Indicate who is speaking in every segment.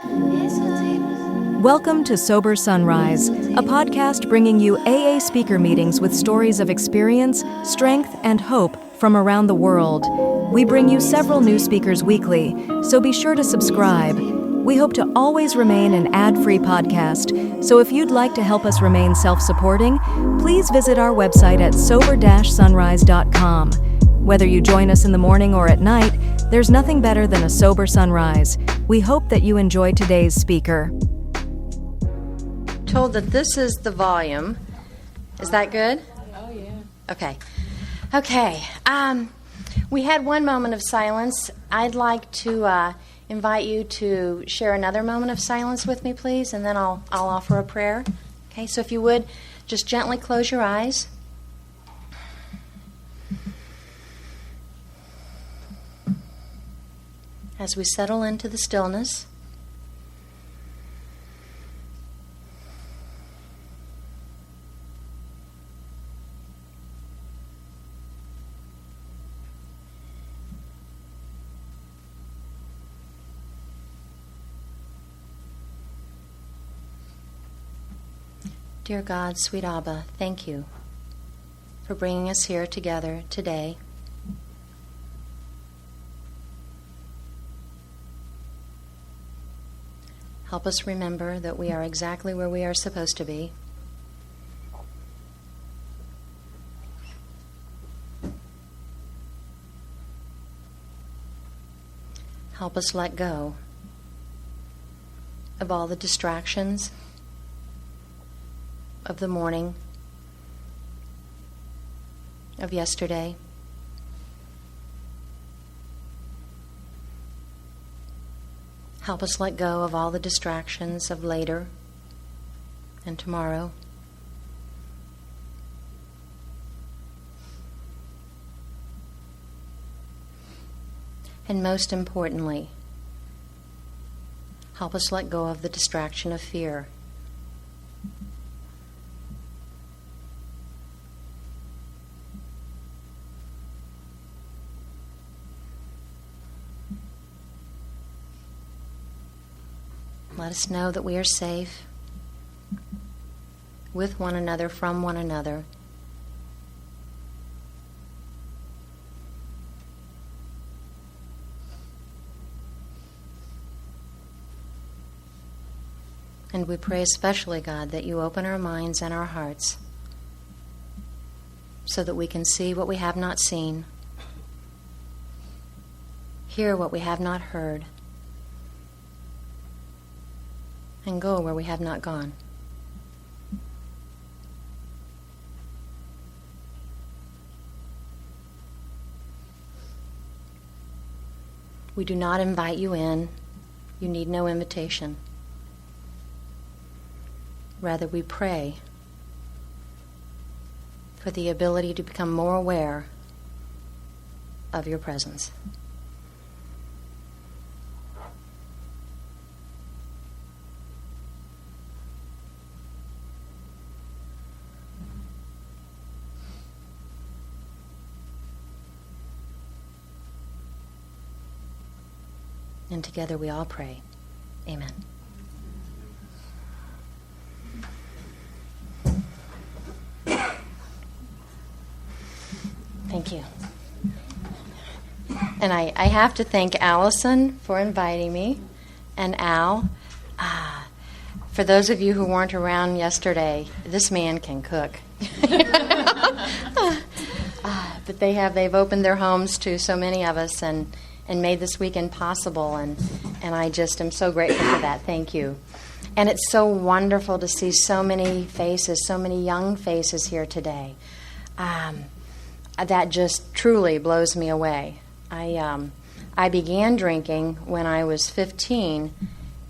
Speaker 1: Welcome to Sober Sunrise, a podcast bringing you AA speaker meetings with stories of experience, strength, and hope from around the world. We bring you several new speakers weekly, so be sure to subscribe. We hope to always remain an ad-free podcast, so if you'd like to help us remain self-supporting, please visit our website at sober-sunrise.com. Whether you join us in the morning or at night, there's nothing better than a sober sunrise. We hope that you enjoy today's speaker.
Speaker 2: Told that this is the volume. Is that good?
Speaker 3: Oh, yeah.
Speaker 2: Okay. We had one moment of silence. I'd like to invite you to share another moment of silence with me, please, and then I'll offer a prayer. Okay, so if you would, just gently close your eyes. As we settle into the stillness, dear God, sweet Abba, thank you for bringing us here together today. Help us remember that we are exactly where we are supposed to be. Help us let go of all the distractions of the morning, of yesterday. Help us let go of all the distractions of later and tomorrow. And most importantly, help us let go of the distraction of fear. Let us know that we are safe with one another, from one another. And we pray especially, God, that you open our minds and our hearts so that we can see what we have not seen, hear what we have not heard, and go where we have not gone. We do not invite you in. You need no invitation. Rather, we pray for the ability to become more aware of your presence. And together we all pray. Amen. Thank you. And I have to thank Allison for inviting me, and Al. For those of you who weren't around yesterday, this man can cook. But they've opened their homes to so many of us and made this weekend possible, and I just am so grateful for that. Thank you. And it's so wonderful to see so many faces, so many young faces here today. That just truly blows me away. I began drinking when I was 15,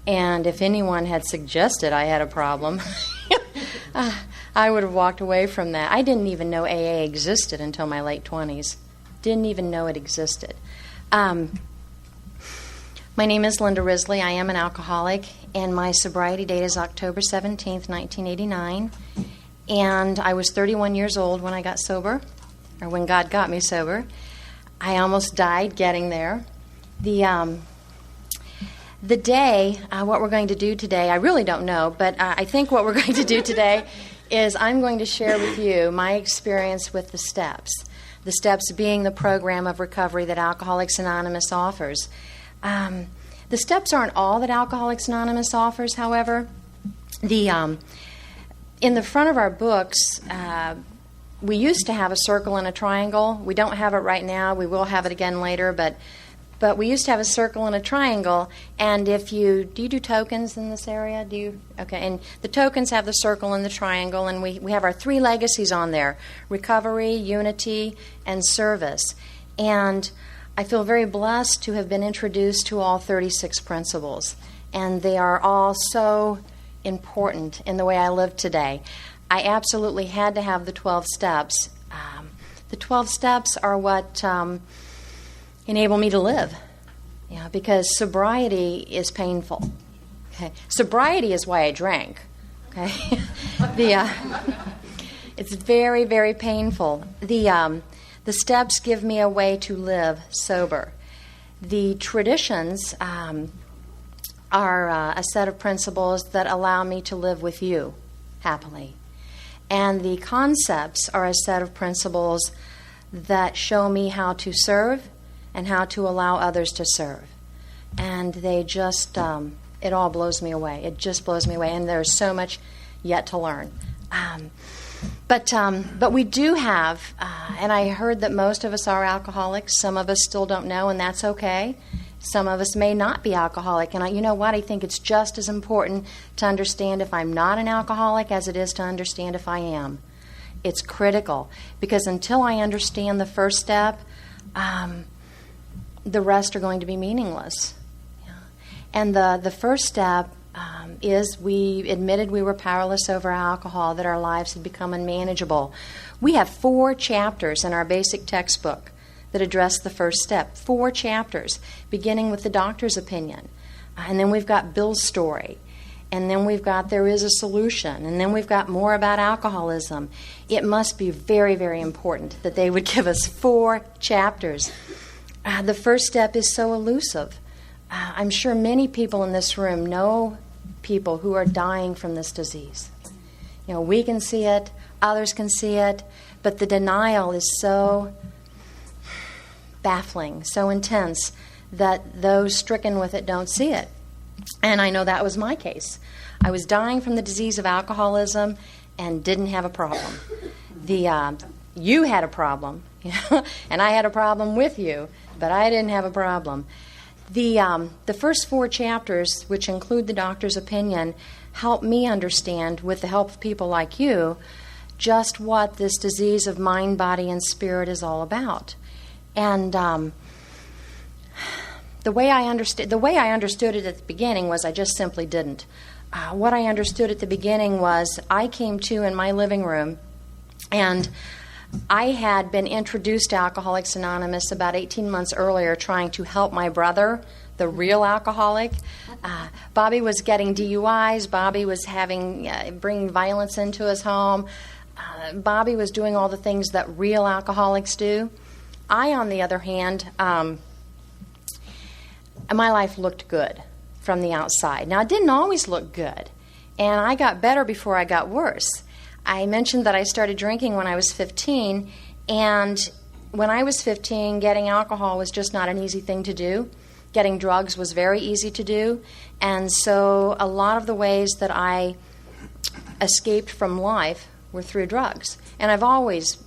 Speaker 2: and if anyone had suggested I had a problem, I would have walked away from that. I didn't even know AA existed until my late 20s. Didn't even know it existed. My name is Linda Risley. I am an alcoholic, and my sobriety date is October 17th, 1989. And I was 31 years old when I got sober, or when God got me sober. I almost died getting there. What we're going to do today, I really don't know, but I think what we're going to do today is I'm going to share with you my experience with the steps. The steps being the program of recovery that Alcoholics Anonymous offers. The steps aren't all that Alcoholics Anonymous offers, however. In the front of our books, we used to have a circle and a triangle. We don't have it right now. We will have it again later, but we used to have a circle and a triangle. And do you do tokens in this area? Okay. And the tokens have the circle and the triangle, and we have our 3 legacies on there: recovery, unity, and service. And I feel very blessed to have been introduced to all 36 principles, and they are all so important in the way I live today. I absolutely had to have the 12 steps. The 12 steps are what enable me to live, because sobriety is painful. Okay, sobriety is why I drank. Okay, it's very, very painful. The steps give me a way to live sober. The traditions are a set of principles that allow me to live with you happily. And the concepts are a set of principles that show me how to serve and how to allow others to serve. And they just, it all blows me away. It just blows me away. And there's so much yet to learn. But we do have, and I heard that most of us are alcoholics. Some of us still don't know, and that's okay. Some of us may not be alcoholic. And you know what? I think it's just as important to understand if I'm not an alcoholic as it is to understand if I am. It's critical, because until I understand the first step, the rest are going to be meaningless. And the first step is we admitted we were powerless over alcohol, that our lives had become unmanageable. We have 4 chapters in our basic textbook that address the first step. 4 chapters, beginning with the doctor's opinion. And then we've got Bill's story. And then we've got there is a solution. And then we've got more about alcoholism. It must be very, very important that they would give us 4 chapters. The first step is so elusive. I'm sure many people in this room know people who are dying from this disease. We can see it, others can see it, but the denial is so baffling, so intense, that those stricken with it don't see it. And I know that was my case. I was dying from the disease of alcoholism and didn't have a problem. You had a problem, and I had a problem with you, but I didn't have a problem. The first 4 chapters, which include the doctor's opinion, help me understand, with the help of people like you, just what this disease of mind, body, and spirit is all about. And the way I understood it at the beginning was I just simply didn't. What I understood at the beginning was I came to in my living room, and I had been introduced to Alcoholics Anonymous about 18 months earlier, trying to help my brother, the real alcoholic. Bobby was getting DUIs. Bobby was bringing violence into his home. Bobby was doing all the things that real alcoholics do. I, on the other hand, my life looked good from the outside. Now, it didn't always look good, and I got better before I got worse. I mentioned that I started drinking when I was 15, and when I was 15, getting alcohol was just not an easy thing to do. Getting drugs was very easy to do, and so a lot of the ways that I escaped from life were through drugs. And I've always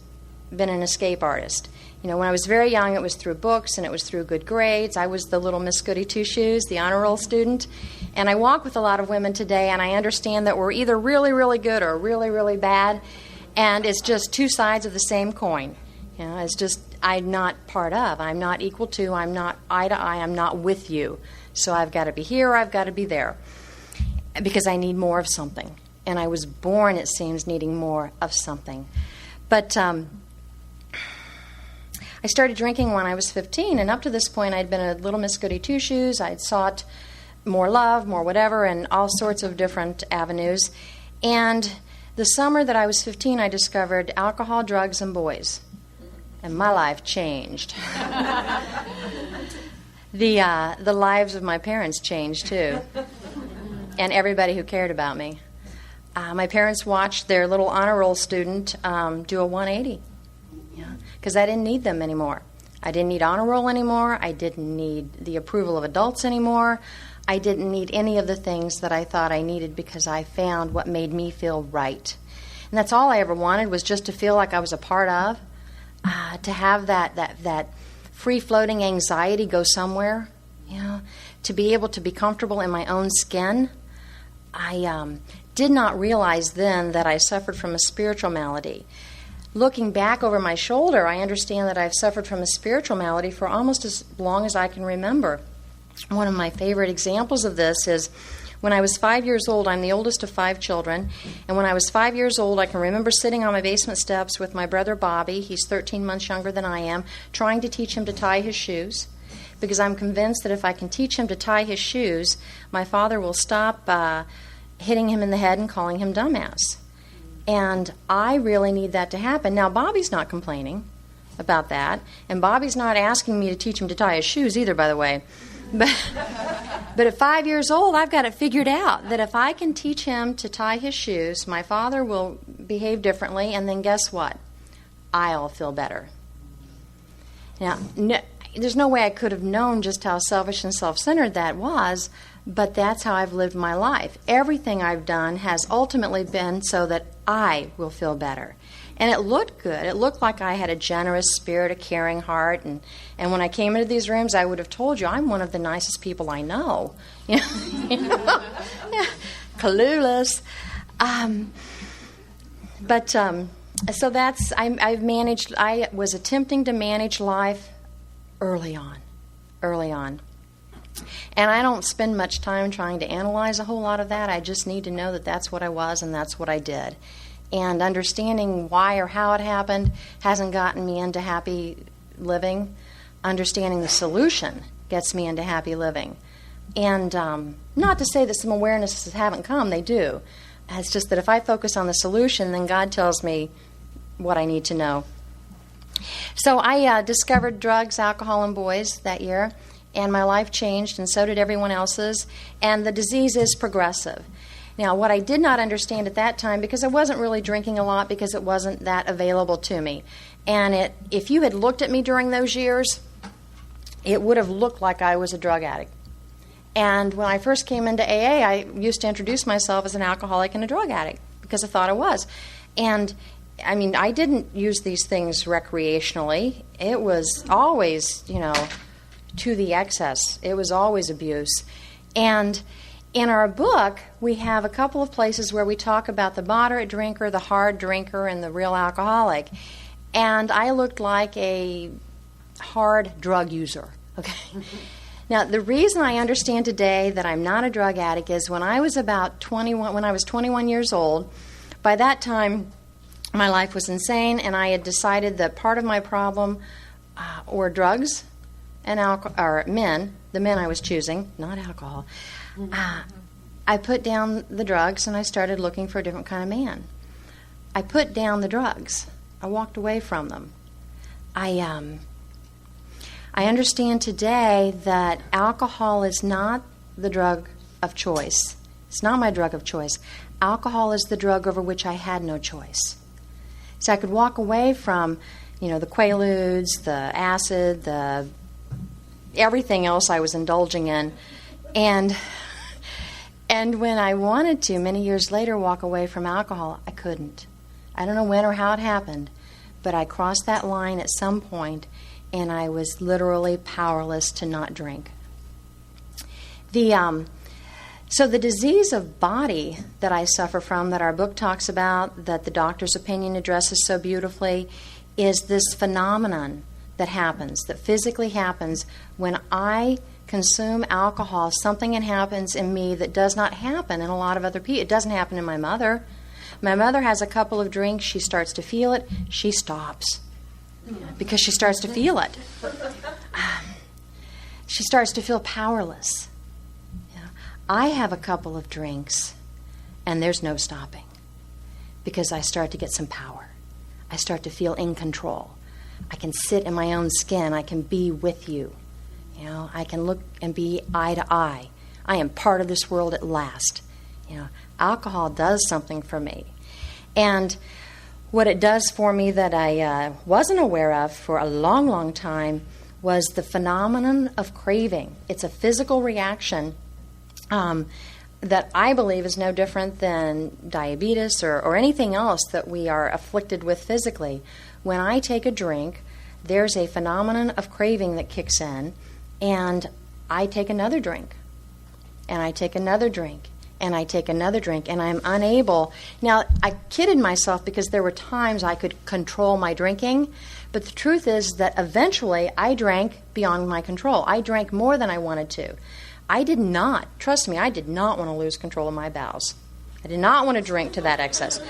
Speaker 2: been an escape artist. When I was very young, it was through books and it was through good grades. I was the little Miss Goody Two-Shoes, the honor roll student. And I walk with a lot of women today, and I understand that we're either really, really good or really, really bad. And it's just 2 sides of the same coin. It's just I'm not part of. I'm not equal to. I'm not eye to eye. I'm not with you. So I've got to be here or I've got to be there, because I need more of something. And I was born, it seems, needing more of something. But I started drinking when I was 15, and up to this point I'd been a little Miss Goody Two-Shoes. I'd sought more love, more whatever, and all sorts of different avenues. And the summer that I was 15, I discovered alcohol, drugs, and boys. And my life changed. The lives of my parents changed too, and everybody who cared about me. My parents watched their little honor roll student do a 180, because I didn't need them anymore. I didn't need honor roll anymore. I didn't need the approval of adults anymore. I didn't need any of the things that I thought I needed, because I found what made me feel right. And that's all I ever wanted, was just to feel like I was a part of, to have that free-floating anxiety go somewhere, to be able to be comfortable in my own skin. I did not realize then that I suffered from a spiritual malady. Looking back over my shoulder, I understand that I've suffered from a spiritual malady for almost as long as I can remember. One of my favorite examples of this is when I was 5 years old. I'm the oldest of 5 children, and when I was 5 years old, I can remember sitting on my basement steps with my brother Bobby. He's 13 months younger than I am, trying to teach him to tie his shoes, because I'm convinced that if I can teach him to tie his shoes, my father will stop hitting him in the head and calling him dumbass. And I really need that to happen. Now, Bobby's not complaining about that, and Bobby's not asking me to teach him to tie his shoes either, by the way. But at 5 years old, I've got it figured out that if I can teach him to tie his shoes, my father will behave differently, and then guess what? I'll feel better. Now, there's no way I could have known just how selfish and self-centered that was, but that's how I've lived my life. Everything I've done has ultimately been so that I will feel better. And it looked good. It looked like I had a generous spirit, a caring heart. And when I came into these rooms, I would have told you I'm one of the nicest people I know. Clueless. So that's, I was attempting to manage life early on. And I don't spend much time trying to analyze a whole lot of that. I just need to know that that's what I was and that's what I did. And understanding why or how it happened hasn't gotten me into happy living. Understanding the solution gets me into happy living. And not to say that some awarenesses haven't come, they do. It's just that if I focus on the solution, then God tells me what I need to know. So I discovered drugs, alcohol, and boys that year, and my life changed, and so did everyone else's. And the disease is progressive. Now, what I did not understand at that time, because I wasn't really drinking a lot, because it wasn't that available to me. And if you had looked at me during those years, it would have looked like I was a drug addict. And when I first came into AA, I used to introduce myself as an alcoholic and a drug addict, because I thought I was. And, I mean, I didn't use these things recreationally. It was always, to the excess. It was always abuse. And in our book, we have a couple of places where we talk about the moderate drinker, the hard drinker, and the real alcoholic. And I looked like a hard drug user. Okay. Now, the reason I understand today that I'm not a drug addict is when I was about 21, when I was 21 years old, by that time, my life was insane, and I had decided that part of my problem were drugs and men, the men I was choosing, not alcohol. I put down the drugs, and I started looking for a different kind of man. I put down the drugs. I walked away from them. I understand today that alcohol is not the drug of choice. It's not my drug of choice. Alcohol is the drug over which I had no choice. So I could walk away from, the Quaaludes, the acid, the everything else I was indulging in, and when I wanted to, many years later, walk away from alcohol, I couldn't. I don't know when or how it happened, but I crossed that line at some point, and I was literally powerless to not drink. So the disease of body that I suffer from, that our book talks about, that the doctor's opinion addresses so beautifully, is this phenomenon that happens, that physically happens when I consume alcohol. Something happens in me that does not happen in a lot of other people. It doesn't happen in my mother. My mother has a couple of drinks, she starts to feel it, she stops because she starts to feel it. She starts to feel powerless. I have a couple of drinks, and there's no stopping because I start to get some power. I start to feel in control. I can sit in my own skin. I can be with you. I can look and be eye to eye. I am part of this world at last. Alcohol does something for me. And what it does for me that I wasn't aware of for a long, long time was the phenomenon of craving. It's a physical reaction that I believe is no different than diabetes or anything else that we are afflicted with physically. When I take a drink, there's a phenomenon of craving that kicks in, and I take another drink, and I take another drink, and I take another drink, and I'm unable. Now, I kidded myself because there were times I could control my drinking, but the truth is that eventually I drank beyond my control. I drank more than I wanted to. I did not, trust me, I did not want to lose control of my bowels. I did not want to drink to that excess.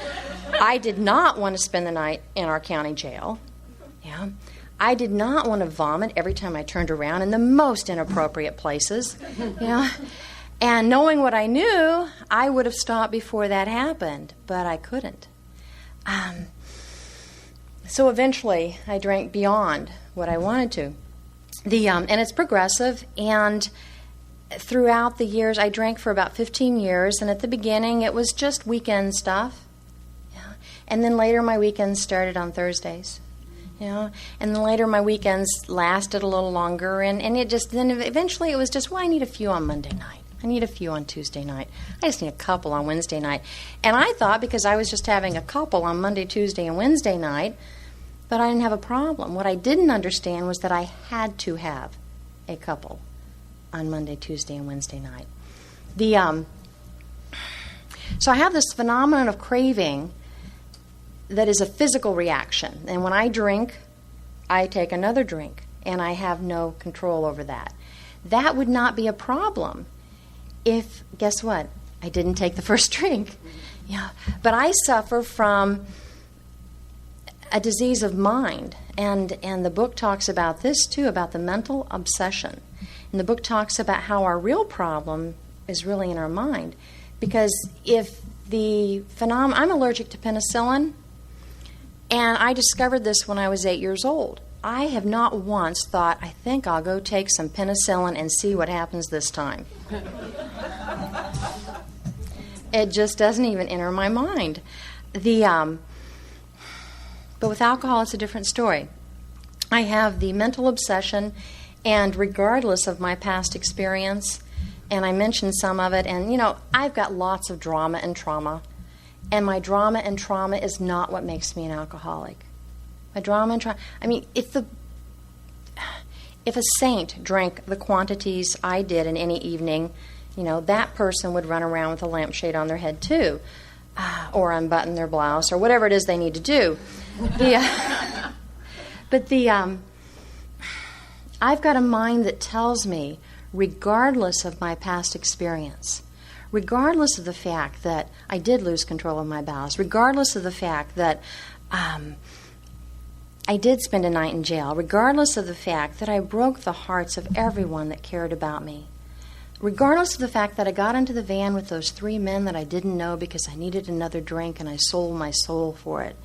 Speaker 2: I did not want to spend the night in our county jail. I did not want to vomit every time I turned around in the most inappropriate places. And knowing what I knew, I would have stopped before that happened, but I couldn't. So eventually, I drank beyond what I wanted to. And it's progressive, and throughout the years, I drank for about 15 years, and at the beginning, it was just weekend stuff. And then later, my weekends started on Thursdays. And then later, my weekends lasted a little longer, and then eventually it was just, I need a few on Monday night. I need a few on Tuesday night. I just need a couple on Wednesday night. And I thought because I was just having a couple on Monday, Tuesday, and Wednesday night, that I didn't have a problem. What I didn't understand was that I had to have a couple on Monday, Tuesday, and Wednesday night. So I have this phenomenon of craving that is a physical reaction. And when I drink, I take another drink, and I have no control over that. That would not be a problem if, guess what, I didn't take the first drink. But I suffer from a disease of mind, and the book talks about this too, about the mental obsession. And the book talks about how our real problem is really in our mind. Because if I'm allergic to penicillin, and I discovered this when I was 8 years old. I have not once thought, I think I'll go take some penicillin and see what happens this time. It just doesn't even enter my mind. But with alcohol, it's a different story. I have the mental obsession, and regardless of my past experience, and I mentioned some of it, and I've got lots of drama and trauma. And my drama and trauma is not what makes me an alcoholic. My drama and trauma, if a saint drank the quantities I did in any evening, that person would run around with a lampshade on their head too, or unbutton their blouse, or whatever it is they need to do. I've got a mind that tells me, regardless of my past experience, regardless of the fact that I did lose control of my bowels, regardless of the fact that I did spend a night in jail, regardless of the fact that I broke the hearts of everyone that cared about me, regardless of the fact that I got into the van with those 3 men that I didn't know because I needed another drink and I sold my soul for it,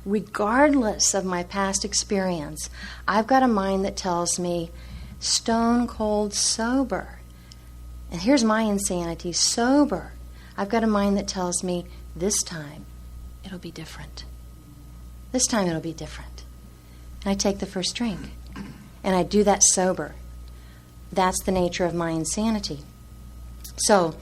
Speaker 2: regardless of my past experience, I've got a mind that tells me stone cold sober. And here's my insanity, sober. I've got a mind that tells me, this time, it'll be different. This time it'll be different. And I take the first drink. And I do that sober. That's the nature of my insanity. So,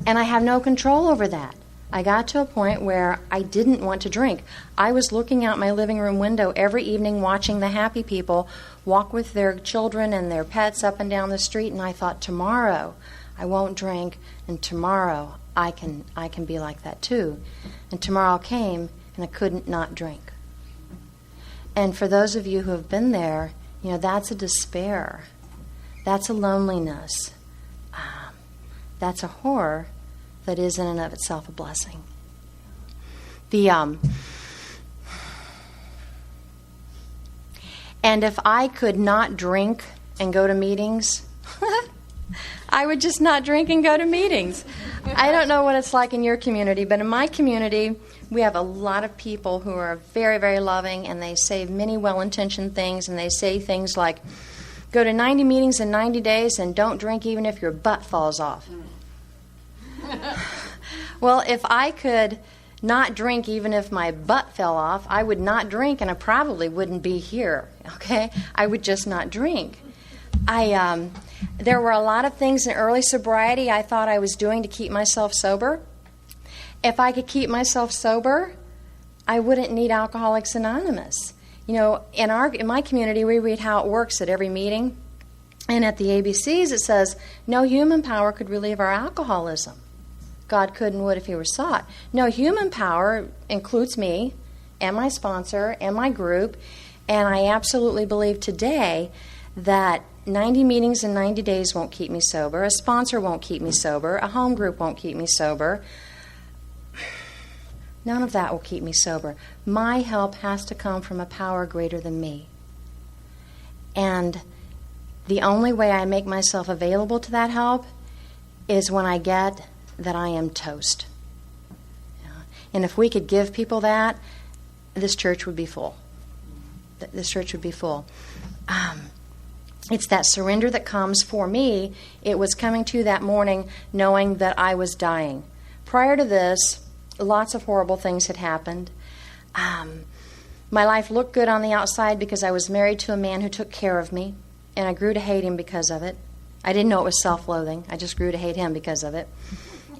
Speaker 2: and I have no control over that. I got to a point where I didn't want to drink. I was looking out my living room window every evening watching the happy people walk with their children and their pets up and down the street, and I thought, tomorrow I won't drink, and tomorrow I can be like that too. And tomorrow came, and I couldn't not drink. And for those of you who have been there, that's a despair. That's a loneliness. That's a horror that is in and of itself a blessing. And if I could not drink and go to meetings, I would just not drink and go to meetings. I don't know what it's like in your community, but in my community, we have a lot of people who are very, very loving, and they say many well-intentioned things, and they say things like, Go to 90 meetings in 90 days and don't drink even if your butt falls off. Well, if I could not drink even if my butt fell off, I would not drink, and I probably wouldn't be here, okay? I would just not drink. There were a lot of things in early sobriety I thought I was doing to keep myself sober. If I could keep myself sober, I wouldn't need Alcoholics Anonymous. You know, in my community, we read how it works at every meeting. And at the ABCs, it says, no human power could relieve our alcoholism. God could and would if he were sought. No human power includes me and my sponsor and my group. And I absolutely believe today that 90 meetings in 90 days won't keep me sober. A sponsor won't keep me sober. A home group won't keep me sober. None of that will keep me sober. My help has to come from a power greater than me. And the only way I make myself available to that help is when I get that I am toast. And if we could give people that, this church would be full. This church would be full. It's that surrender that comes for me. It was coming to that morning knowing that I was dying. Prior to this, lots of horrible things had happened. My life looked good on the outside because I was married to a man who took care of me, and I grew to hate him because of it. I didn't know it was self-loathing. I just grew to hate him because of it.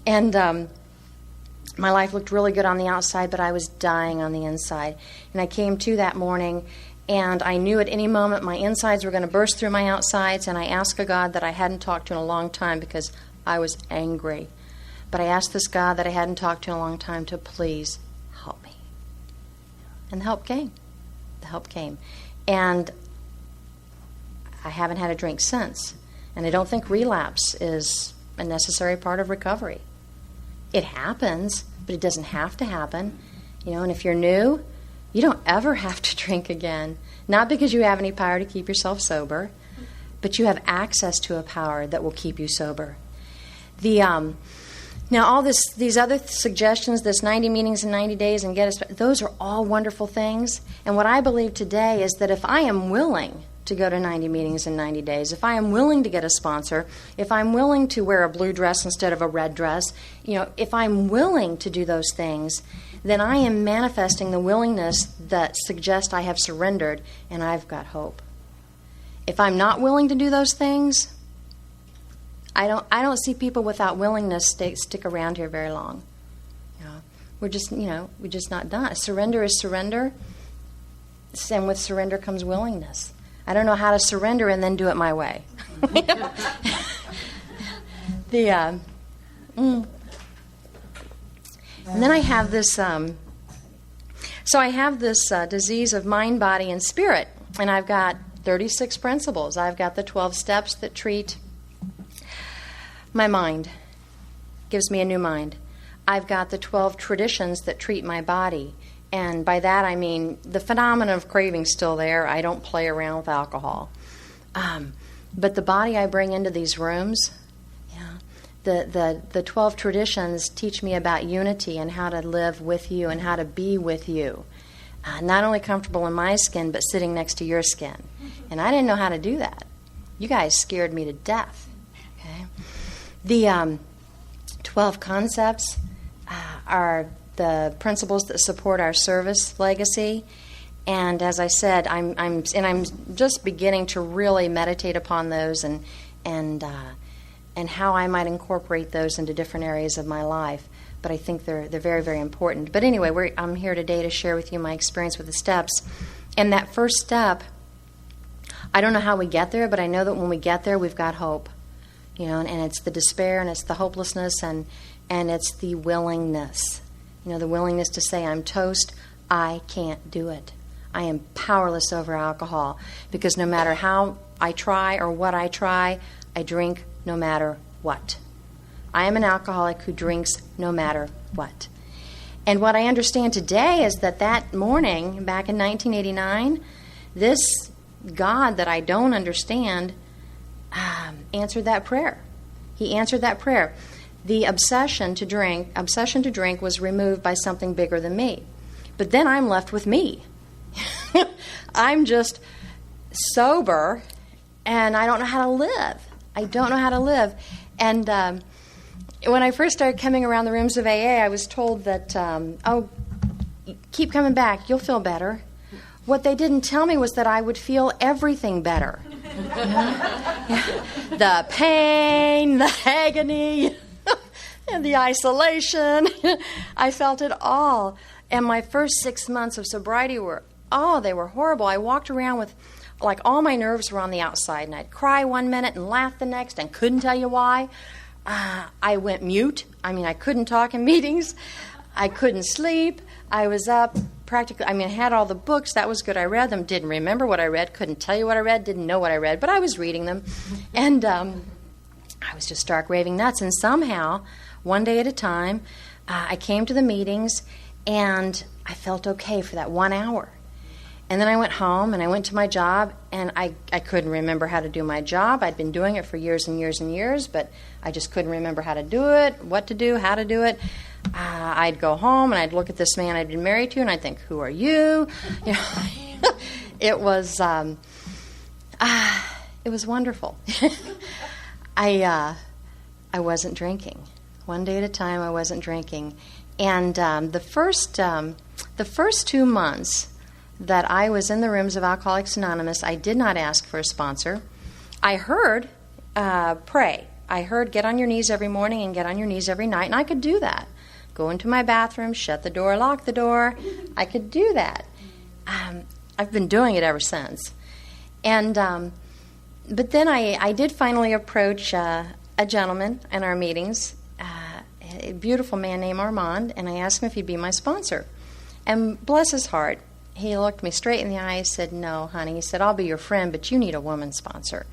Speaker 2: And my life looked really good on the outside, but I was dying on the inside. And I came to that morning, and I knew at any moment my insides were going to burst through my outsides, and I asked a God that I hadn't talked to in a long time because I was angry. But I asked this God that I hadn't talked to in a long time to please help me. And the help came. The help came. And I haven't had a drink since. And I don't think relapse is a necessary part of recovery. It happens, but it doesn't have to happen. You know, and if you're new, you don't ever have to drink again. Not because you have any power to keep yourself sober, but you have access to a power that will keep you sober. Now, all these other suggestions, this 90 meetings in 90 days and get us, those are all wonderful things. And what I believe today is that if I am willing to go to 90 meetings in 90 days, if I am willing to get a sponsor, if I'm willing to wear a blue dress instead of a red dress, you know, if I'm willing to do those things, then I am manifesting the willingness that suggests I have surrendered and I've got hope. If I'm not willing to do those things, I don't see people without willingness stick around here very long. You know, we're just not done. Surrender is surrender, and with surrender comes willingness. I don't know how to surrender and then do it my way. And then I have this. So I have this disease of mind, body, and spirit, and I've got 36 principles. I've got the 12 steps that treat my mind, gives me a new mind. I've got the 12 traditions that treat my body. And by that I mean the phenomenon of craving's still there. I don't play around with alcohol. But the body I bring into these rooms, the 12 traditions teach me about unity and how to live with you and how to be with you. Not only comfortable in my skin, but sitting next to your skin. And I didn't know how to do that. You guys scared me to death. Okay? The 12 concepts are the principles that support our service legacy. And as I said, I'm just beginning to really meditate upon those and how I might incorporate those into different areas of my life. But I think they're very, very important. But anyway, I'm here today to share with you my experience with the steps. And that first step, I don't know how we get there, but I know that when we get there, we've got hope. You know, and it's the despair, and it's the hopelessness, and it's the willingness. You know, the willingness to say, I'm toast, I can't do it. I am powerless over alcohol, because no matter how I try or what I try, I drink no matter what. I am an alcoholic who drinks no matter what. And what I understand today is that morning, back in 1989, this God that I don't understand answered that prayer. He answered that prayer. The obsession to drink was removed by something bigger than me. But then I'm left with me. I'm just sober and I don't know how to live. I don't know how to live. And when I first started coming around the rooms of AA, I was told that, keep coming back, you'll feel better. What they didn't tell me was that I would feel everything better. The pain, the agony, and the isolation. I felt it all. And my first 6 months of sobriety they were horrible. I walked around with, like, all my nerves were on the outside, and I'd cry one minute and laugh the next and couldn't tell you why. I went mute. I couldn't talk in meetings. I couldn't sleep. I was up practically, I had all the books. That was good. I read them. Didn't remember what I read. Couldn't tell you what I read. Didn't know what I read. But I was reading them. And I was just stark raving nuts. And somehow, one day at a time, I came to the meetings, and I felt okay for that 1 hour. And then I went home, and I went to my job, and I couldn't remember how to do my job. I'd been doing it for years and years and years, but I just couldn't remember how to do it, what to do, how to do it. I'd go home, and I'd look at this man I'd been married to, and I'd think, who are you? It was wonderful. I wasn't drinking. One day at a time, I wasn't drinking. And the first 2 months that I was in the rooms of Alcoholics Anonymous, I did not ask for a sponsor. I heard pray. I heard get on your knees every morning and get on your knees every night, and I could do that. Go into my bathroom, shut the door, lock the door. I could do that. I've been doing it ever since. And but then I did finally approach a gentleman in our meetings, a beautiful man named Armand, and I asked him if he'd be my sponsor. And bless his heart, he looked me straight in the eye and said, no, honey. He said, I'll be your friend, but you need a woman sponsor.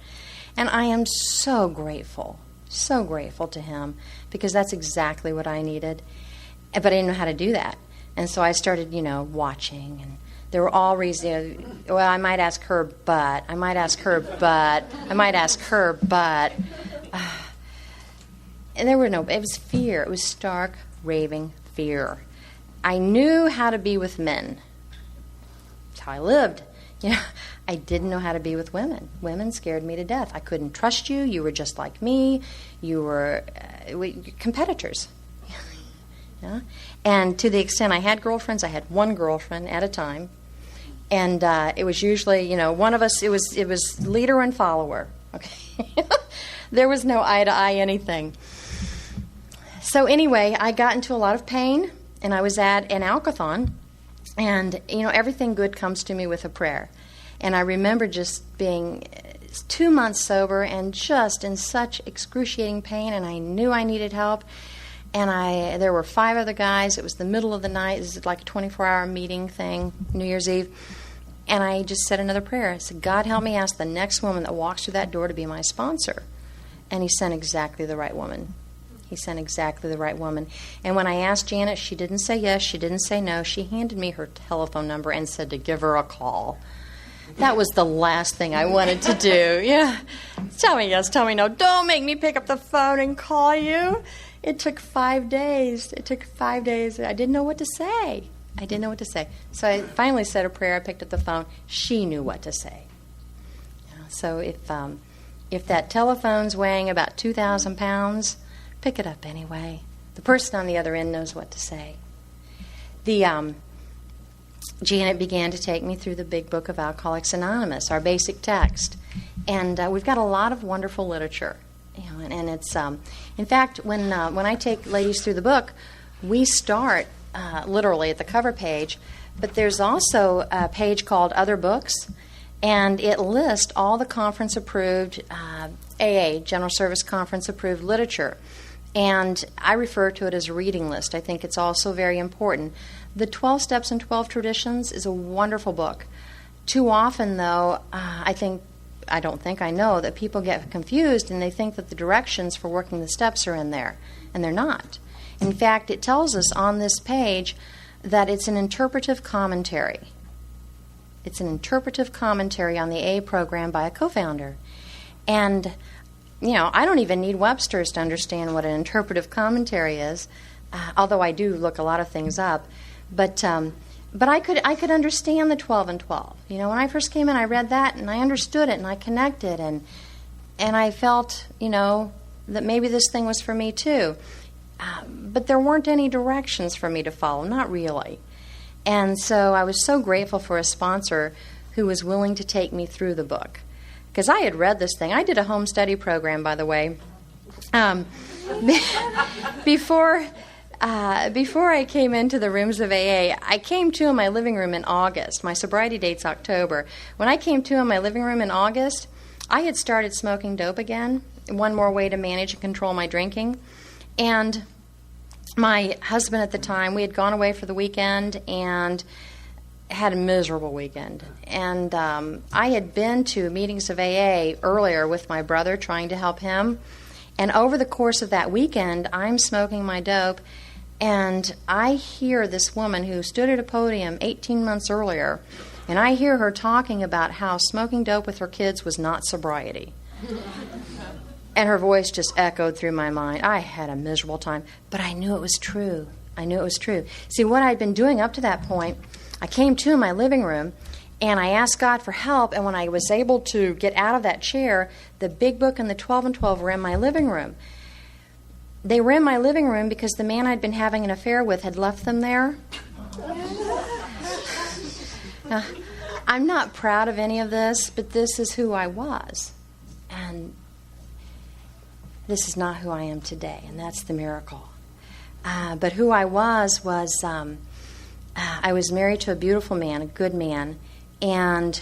Speaker 2: And I am so grateful to him, because that's exactly what I needed. But I didn't know how to do that. And so I started, watching. And there were all reasons, well, I might ask her, but. And there were it was fear. It was stark, raving fear. I knew how to be with men. That's how I lived. I didn't know how to be with women. Women scared me to death. I couldn't trust you. You were just like me. You were competitors. Yeah? And to the extent I had girlfriends, I had one girlfriend at a time. And it was usually, one of us, it was leader and follower. Okay. There was no eye-to-eye anything. So anyway, I got into a lot of pain, and I was at an alcothon, and, everything good comes to me with a prayer. And I remember just being 2 months sober and just in such excruciating pain, and I knew I needed help. And there were 5 other guys. It was the middle of the night. This is like a 24-hour meeting thing, New Year's Eve. And I just said another prayer. I said, God, help me ask the next woman that walks through that door to be my sponsor. And he sent exactly the right woman. And when I asked Janet, she didn't say yes, she didn't say no. She handed me her telephone number and said to give her a call. That was the last thing I wanted to do. Yeah. Tell me yes, tell me no. Don't make me pick up the phone and call you. It took 5 days. I didn't know what to say. So I finally said a prayer. I picked up the phone. She knew what to say. So if that telephone's weighing about 2,000 pounds, pick it up anyway. The person on the other end knows what to say. Janet began to take me through the big book of Alcoholics Anonymous, our basic text. And we've got a lot of wonderful literature. And it's, in fact, when I take ladies through the book, we start literally at the cover page, but there's also a page called Other Books, and it lists all the conference-approved AA, General Service Conference-approved literature. And I refer to it as a reading list. I think it's also very important. The 12 Steps and 12 Traditions is a wonderful book. Too often, though, I know that people get confused and they think that the directions for working the steps are in there, and they're not. In fact, it tells us on this page that it's an interpretive commentary. It's an interpretive commentary on the AA program by a co-founder. And I don't even need Webster's to understand what an interpretive commentary is, although I do look a lot of things up. But But I could understand the 12 and 12. You know, when I first came in, I read that, and I understood it, and I connected, and I felt, you know, that maybe this thing was for me too. But there weren't any directions for me to follow, not really. And so I was so grateful for a sponsor who was willing to take me through the book. Because I had read this thing. I did a home study program, by the way. Before I came into the rooms of AA, I came to in my living room in August. My sobriety date's October. When I came to in my living room in August, I had started smoking dope again, one more way to manage and control my drinking. And my husband at the time, we had gone away for the weekend and had a miserable weekend. And I had been to meetings of AA earlier with my brother trying to help him. And over the course of that weekend, I'm smoking my dope, and I hear this woman who stood at a podium 18 months earlier, and I hear her talking about how smoking dope with her kids was not sobriety. And her voice just echoed through my mind. I had a miserable time, but I knew it was true. I knew it was true. See, what I'd been doing up to that point, I came to in my living room, and I asked God for help, and when I was able to get out of that chair, the big book and the 12 and 12 were in my living room. They were in my living room because the man I'd been having an affair with had left them there. Now, I'm not proud of any of this, but this is who I was. And this is not who I am today, and that's the miracle. But who I was I was married to a beautiful man, a good man, and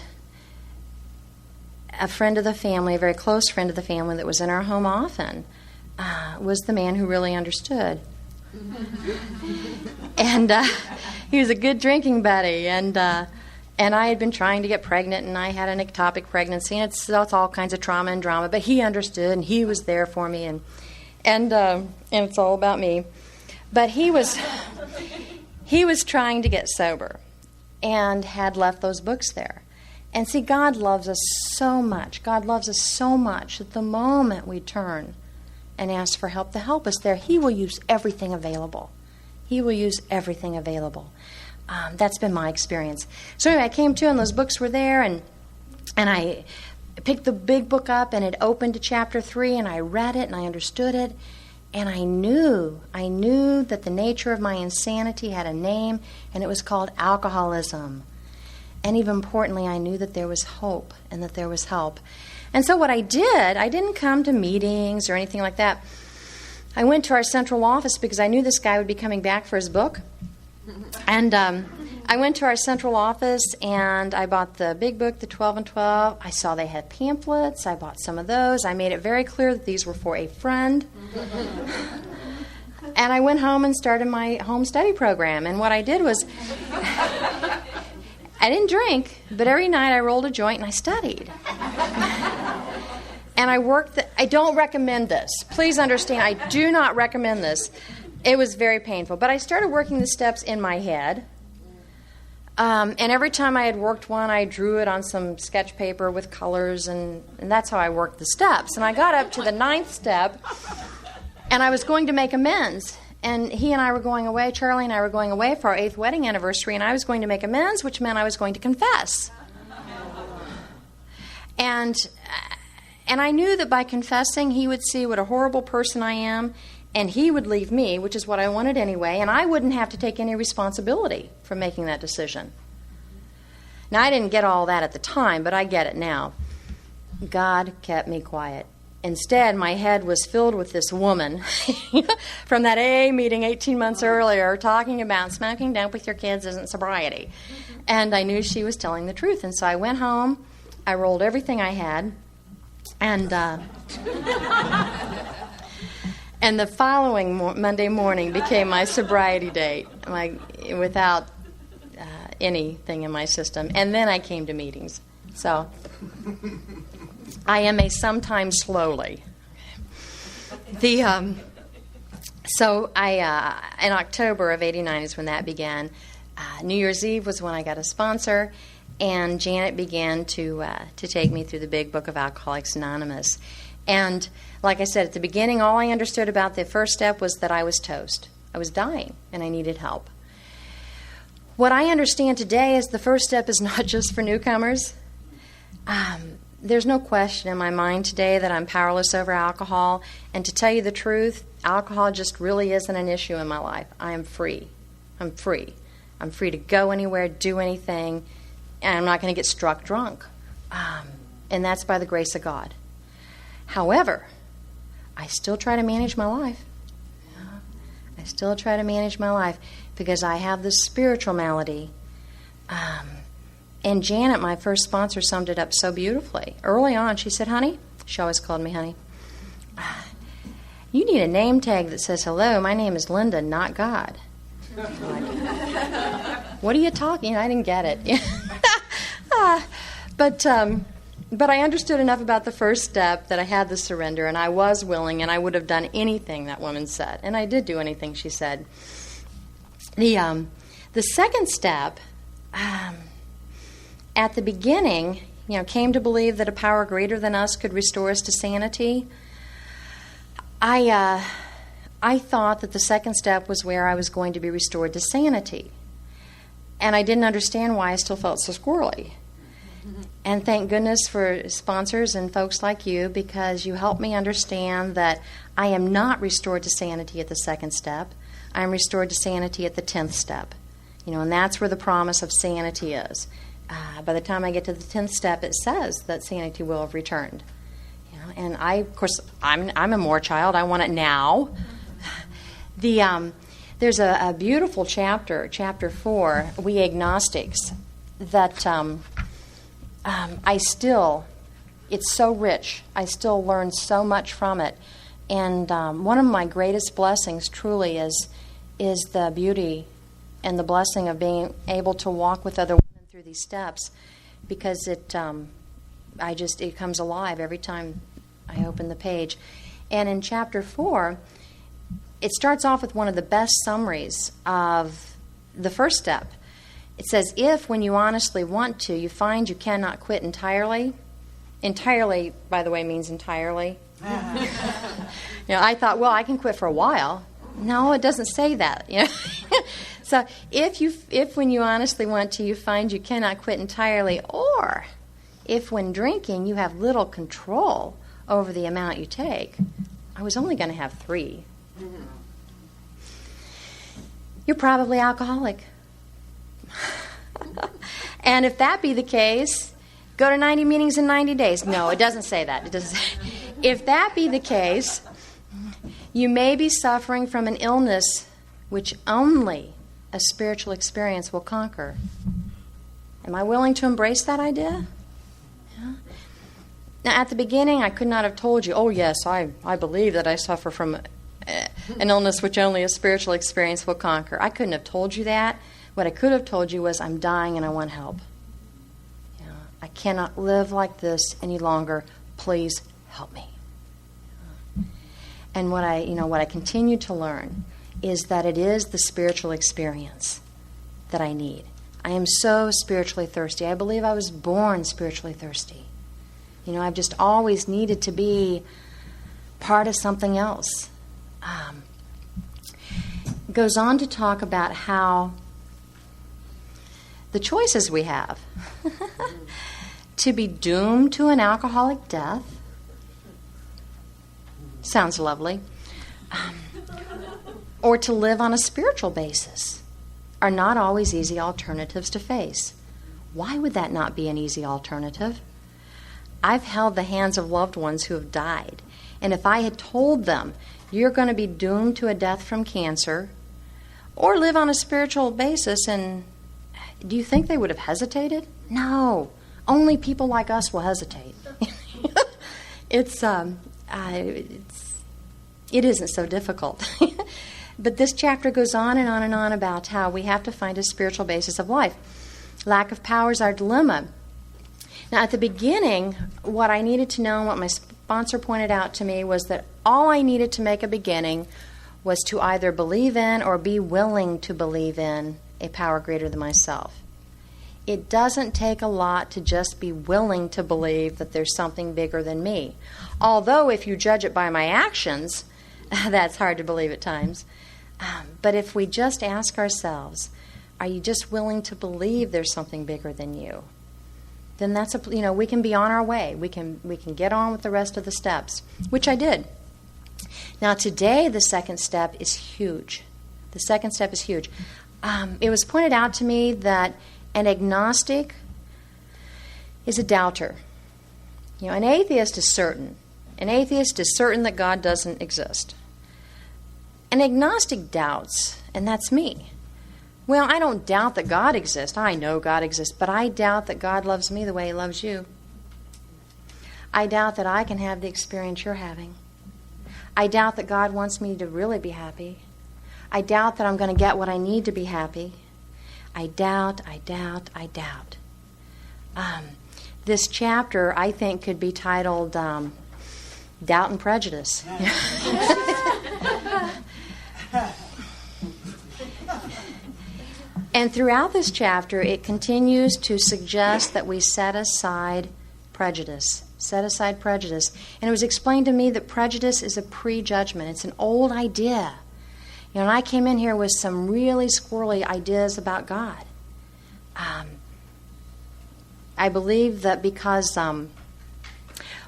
Speaker 2: a friend of the family, a very close friend of the family that was in our home often, was the man who really understood. And he was a good drinking buddy, and I had been trying to get pregnant, and I had an ectopic pregnancy, and it's all kinds of trauma and drama, but he understood, and he was there for me, and it's all about me. But he was trying to get sober and had left those books there. And see, God loves us so much. God loves us so much that the moment we turn and ask for help, the help is there. He will use everything available. He will use everything available. That's been my experience. So anyway, I came to, and those books were there, and I picked the big book up, and it opened to chapter 3, and I read it, and I understood it, and I knew that the nature of my insanity had a name, and it was called alcoholism. And even importantly, I knew that there was hope and that there was help. And so what I did, I didn't come to meetings or anything like that. I went to our central office because I knew this guy would be coming back for his book. And I went to our central office, and I bought the big book, the 12 and 12. I saw they had pamphlets. I bought some of those. I made it very clear that these were for a friend. And I went home and started my home study program. And what I did was, I didn't drink, but every night I rolled a joint and I studied. And I worked. I don't recommend this. Please understand, I do not recommend this. It was very painful. But I started working the steps in my head. And every time I had worked one, I drew it on some sketch paper with colors, and that's how I worked the steps. And I got up to the 9th step, and I was going to make amends. And he and I were going away, Charlie and I were going away for our 8th wedding anniversary, and I was going to make amends, which meant I was going to confess. And I knew that by confessing, he would see what a horrible person I am, and he would leave me, which is what I wanted anyway, and I wouldn't have to take any responsibility for making that decision. Now, I didn't get all that at the time, but I get it now. God kept me quiet. Instead, my head was filled with this woman from that AA meeting 18 months earlier talking about smoking dope with your kids isn't sobriety. And I knew she was telling the truth. And so I went home, I rolled everything I had, and the following Monday morning became my sobriety date, without anything in my system. And then I came to meetings. So I am a sometimes slowly. So in October of '89 is when that began. New Year's Eve was when I got a sponsor, and Janet began to take me through the big book of Alcoholics Anonymous. And like I said at the beginning, all I understood about the first step was that I was toast. I was dying, and I needed help. What I understand today is the first step is not just for newcomers. There's no question in my mind today that I'm powerless over alcohol. And to tell you the truth, alcohol just really isn't an issue in my life. I am free. I'm free. I'm free to go anywhere, do anything, and I'm not going to get struck drunk. And that's by the grace of God. However, I still try to manage my life. I still try to manage my life because I have this spiritual malady. And Janet, my first sponsor, summed it up so beautifully. Early on, she said, honey, she always called me honey, you need a name tag that says, hello, my name is Linda, not God. Like, what are you talking? I didn't get it. But I understood enough about the first step that I had the surrender, and I was willing, and I would have done anything that woman said. And I did do anything she said. The second step, at the beginning, came to believe that a power greater than us could restore us to sanity. I thought that the second step was where I was going to be restored to sanity. And I didn't understand why I still felt so squirrely. And thank goodness for sponsors and folks like you, because you helped me understand that I am not restored to sanity at the second step. I am restored to sanity at the 10th step. And that's where the promise of sanity is. By the time I get to the 10th step, it says that sanity will have returned. And I'm a more child. I want it now. There's a beautiful chapter 4, We Agnostics, that it's so rich. I still learn so much from it. And one of my greatest blessings truly is the beauty and the blessing of being able to walk with other women through these steps, because it comes alive every time I open the page. And in chapter 4, it starts off with one of the best summaries of the first step. It says, if, when you honestly want to, you find you cannot quit entirely. Entirely, by the way, means entirely. I thought, well, I can quit for a while. No, it doesn't say that. So if when you honestly want to, you find you cannot quit entirely, or if when drinking you have little control over the amount you take, I was only going to have 3. You're probably alcoholic. And if that be the case, go to 90 meetings in 90 days. No, it doesn't say that. It doesn't say. If that be the case, you may be suffering from an illness which only a spiritual experience will conquer. Am I willing to embrace that idea? Yeah. Now, at the beginning, I could not have told you, oh, yes, I believe that I suffer from an illness which only a spiritual experience will conquer. I couldn't have told you that. What I could have told you was, I'm dying and I want help. I cannot live like this any longer. Please help me. And what I continue to learn is that it is the spiritual experience that I need. I am so spiritually thirsty. I believe I was born spiritually thirsty. I've just always needed to be part of something else. Goes on to talk about how the choices we have to be doomed to an alcoholic death sounds lovely, or to live on a spiritual basis are not always easy alternatives to face. Why would that not be an easy alternative? I've held the hands of loved ones who have died, and if I had told them, you're going to be doomed to a death from cancer, or live on a spiritual basis, and do you think they would have hesitated? No. Only people like us will hesitate. It isn't so difficult. But this chapter goes on and on and on about how we have to find a spiritual basis of life. Lack of power is our dilemma. Now, at the beginning, what I needed to know and what my sponsor pointed out to me was that all I needed to make a beginning was to either believe in or be willing to believe in a power greater than myself. It doesn't take a lot to just be willing to believe that there's something bigger than me. Although if you judge it by my actions, that's hard to believe at times. But if we just ask ourselves, Are you just willing to believe there's something bigger than you? Then that's we can be on our way. We can get on with the rest of the steps, which I did. Now today, the second step is huge. The second step is huge. It was pointed out to me that an agnostic is a doubter. An atheist is certain. An atheist is certain that God doesn't exist. An agnostic doubts, and that's me. Well, I don't doubt that God exists. I know God exists, but I doubt that God loves me the way He loves you. I doubt that I can have the experience you're having. I doubt that God wants me to really be happy. I doubt that I'm going to get what I need to be happy. I doubt. This chapter, I think, could be titled Doubt and Prejudice. And throughout this chapter, it continues to suggest that we set aside prejudice. Set aside prejudice. And it was explained to me that prejudice is a prejudgment. It's an old idea. And I came in here with some really squirrely ideas about God. I believe that because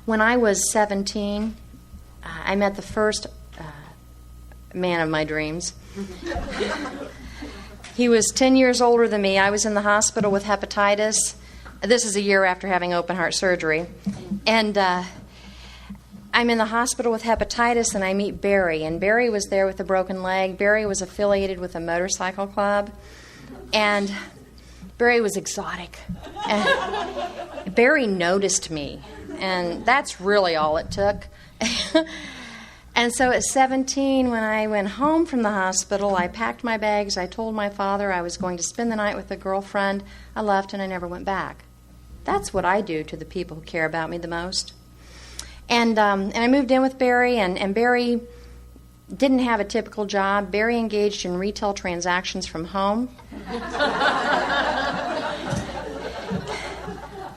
Speaker 2: when I was 17, I met the first man of my dreams. He was 10 years older than me. I was in the hospital with hepatitis. This is a year after having open heart surgery. And I'm in the hospital with hepatitis, and I meet Barry. And Barry was there with a broken leg. Barry was affiliated with a motorcycle club. And Barry was exotic. And Barry noticed me. And that's really all it took. And so at 17, when I went home from the hospital, I packed my bags. I told my father I was going to spend the night with a girlfriend. I left, and I never went back. That's what I do to the people who care about me the most. And I moved in with Barry, and Barry didn't have a typical job. Barry engaged in retail transactions from home.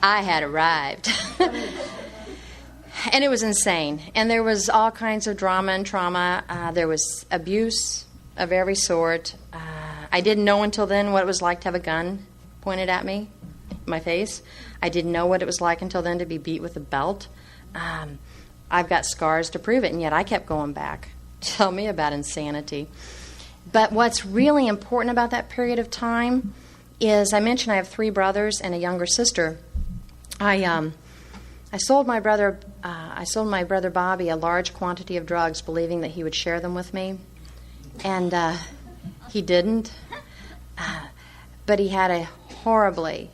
Speaker 2: I had arrived. And it was insane. And there was all kinds of drama and trauma. There was abuse of every sort. I didn't know until then what it was like to have a gun pointed at me, my face. I didn't know what it was like until then to be beat with a belt. I've got scars to prove it, and yet I kept going back. Tell me about insanity. But what's really important about that period of time is, I mentioned I have 3 brothers and a younger sister. I sold my brother Bobby a large quantity of drugs, believing that he would share them with me, and he didn't. But he had a horribly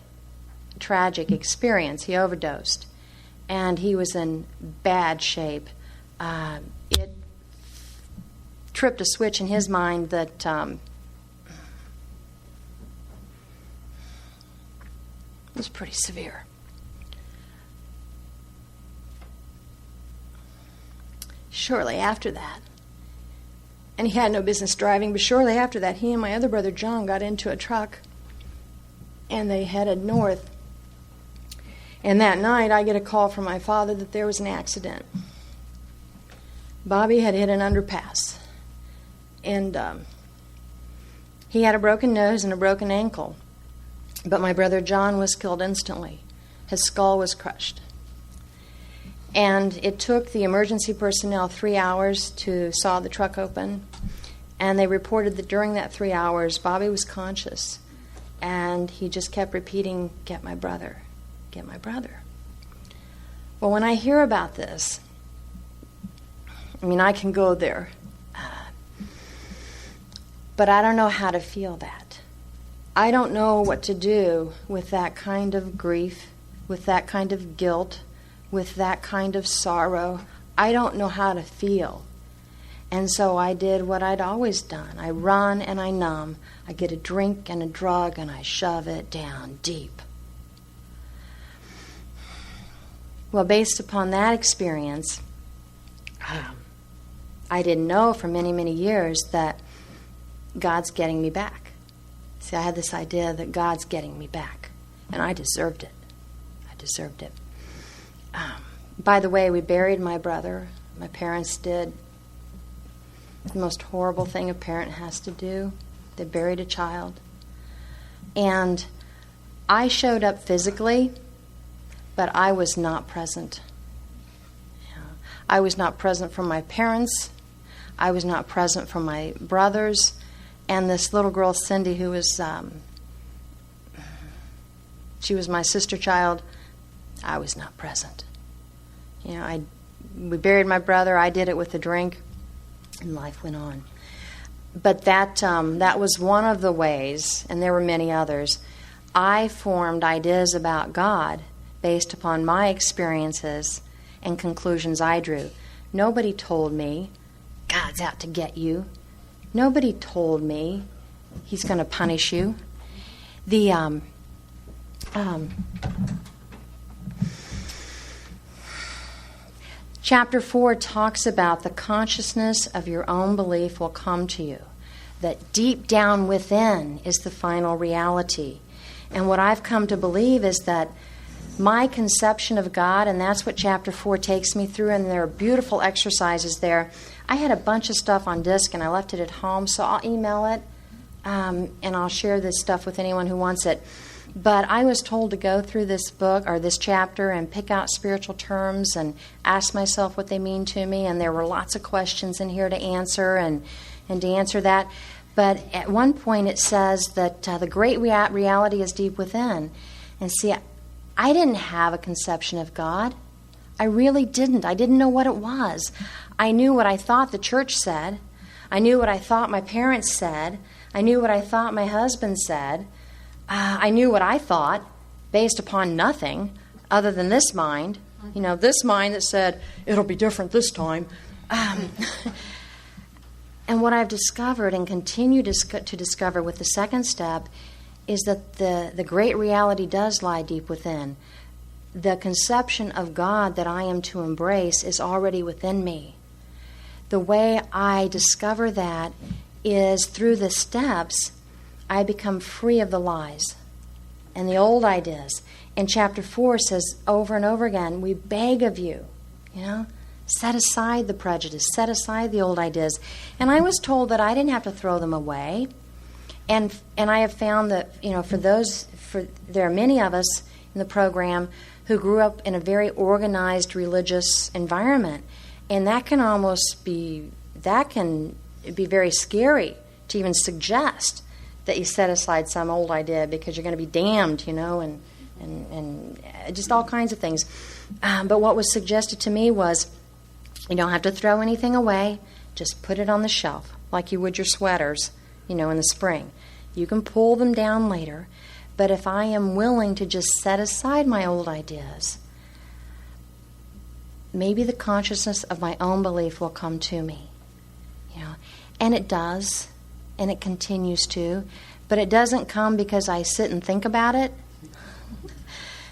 Speaker 2: tragic experience. He overdosed, and he was in bad shape. It tripped a switch in his mind that was pretty severe. Shortly after that, and he had no business driving, but shortly after that, he and my other brother John got into a truck, and they headed north. And that night, I get a call from my father that there was an accident. Bobby had hit an underpass, and he had a broken nose and a broken ankle. But my brother John was killed instantly. His skull was crushed. And it took the emergency personnel 3 hours to saw the truck open. And they reported that during that 3 hours, Bobby was conscious. And he just kept repeating, "Get my brother, get my brother." Well, when I hear about this, I can go there. But I don't know how to feel that. I don't know what to do with that kind of grief, with that kind of guilt, with that kind of sorrow. I don't know how to feel. And so I did what I'd always done. I run and I numb. I get a drink and a drug and I shove it down deep. Well, based upon that experience, I didn't know for many, many years that God's getting me back. See, I had this idea that God's getting me back, and I deserved it. I deserved it. By the way, we buried my brother. My parents did the most horrible thing a parent has to do. They buried a child. And I showed up physically, but I was not present. I was not present for my parents. I was not present for my brothers. And this little girl, Cindy, who was, she was my sister child, I was not present. We buried my brother. I did it with a drink, and life went on. But that was one of the ways, and there were many others. I formed ideas about God based upon my experiences and conclusions I drew. Nobody told me God's out to get you. Nobody told me He's going to punish you. The Chapter 4 talks about the consciousness of your own belief will come to you, that deep down within is the final reality. And what I've come to believe is that my conception of God, and that's what Chapter 4 takes me through, and there are beautiful exercises there. I had a bunch of stuff on disc, and I left it at home, so I'll email it, and I'll share this stuff with anyone who wants it. But I was told to go through this book or this chapter and pick out spiritual terms and ask myself what they mean to me. And there were lots of questions in here to answer and to answer that. But at one point it says that the great reality is deep within. And see, I didn't have a conception of God. I really didn't. I didn't know what it was. I knew what I thought the church said. I knew what I thought my parents said. I knew what I thought my husband said. I knew what I thought based upon nothing other than this mind. This mind that said, it'll be different this time. And what I've discovered and continue to discover with the second step is that the great reality does lie deep within. The conception of God that I am to embrace is already within me. The way I discover that is through the steps. I become free of the lies and the old ideas. And Chapter 4 says over and over again, we beg of you, set aside the prejudice, set aside the old ideas. And I was told that I didn't have to throw them away. And I have found that, there are many of us in the program who grew up in a very organized religious environment. And that can be very scary to even suggest that you set aside some old idea because you're going to be damned, and just all kinds of things. But what was suggested to me was, you don't have to throw anything away. Just put it on the shelf like you would your sweaters, in the spring. You can pull them down later. But if I am willing to just set aside my old ideas, maybe the consciousness of my own belief will come to me. And it does. And it continues to, but it doesn't come because I sit and think about it.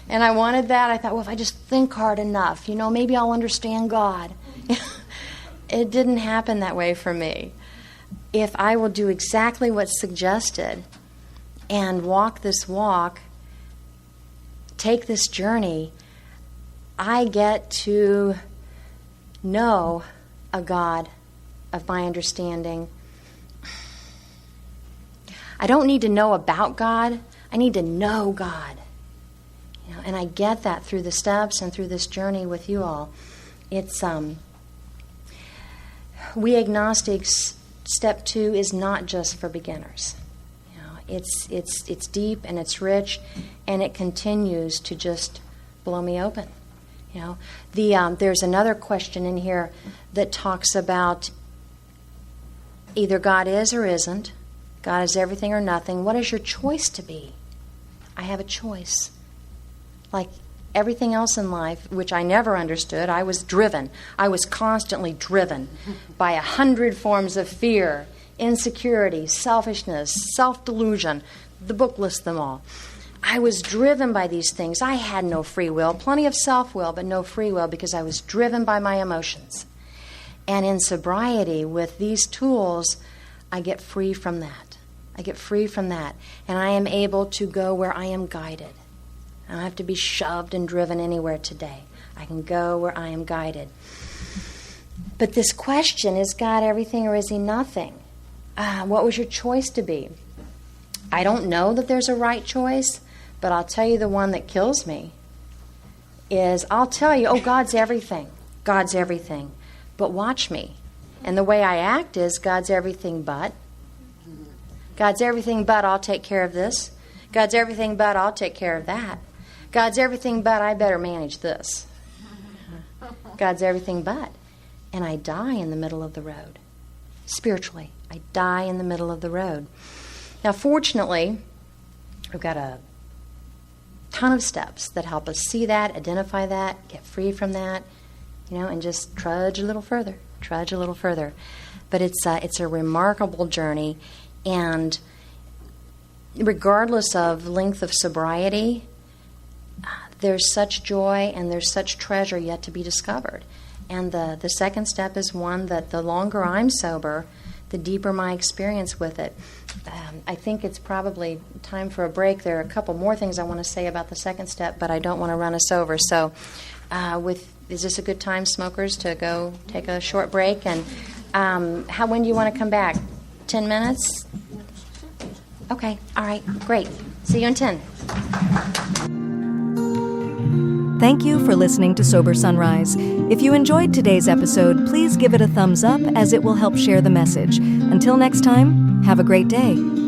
Speaker 2: And I wanted that. I thought, well, if I just think hard enough, maybe I'll understand God. It didn't happen that way for me. If I will do exactly what's suggested and walk this walk, take this journey, I get to know a God of my understanding. I don't need to know about God. I need to know God. And I get that through the steps and through this journey with you all. It's we agnostics, step 2 is not just for beginners. It's deep and it's rich, and it continues to just blow me open. There's another question in here that talks about either God is or isn't. God is everything or nothing. What is your choice to be? I have a choice. Like everything else in life, which I never understood, I was driven. I was constantly driven by 100 forms of fear, insecurity, selfishness, self-delusion. The book lists them all. I was driven by these things. I had no free will, plenty of self-will, but no free will because I was driven by my emotions. And in sobriety, with these tools, I get free from that. I get free from that. And I am able to go where I am guided. I don't have to be shoved and driven anywhere today. I can go where I am guided. But this question, is God everything or is He nothing? What was your choice to be? I don't know that there's a right choice, but I'll tell you the one that kills me is I'll tell you, oh, God's everything. God's everything. But watch me. And the way I act is God's everything but. God's everything but I'll take care of this. God's everything but I'll take care of that. God's everything but I better manage this. God's everything but. And I die in the middle of the road. Spiritually, I die in the middle of the road. Now, fortunately, we've got a ton of steps that help us see that, identify that, get free from that, and just trudge a little further. But it's a remarkable journey, and regardless of length of sobriety, there's such joy and there's such treasure yet to be discovered. And the second step is one that the longer I'm sober, the deeper my experience with it. I think it's probably time for a break. There are a couple more things I want to say about the second step, but I don't want to run us over. So is this a good time, smokers, to go take a short break? And when do you want to come back? 10 minutes? Okay, all right, great. See you in 10.
Speaker 1: Thank you for listening to Sober Sunrise. If you enjoyed today's episode, please give it a thumbs up as it will help share the message. Until next time, have a great day.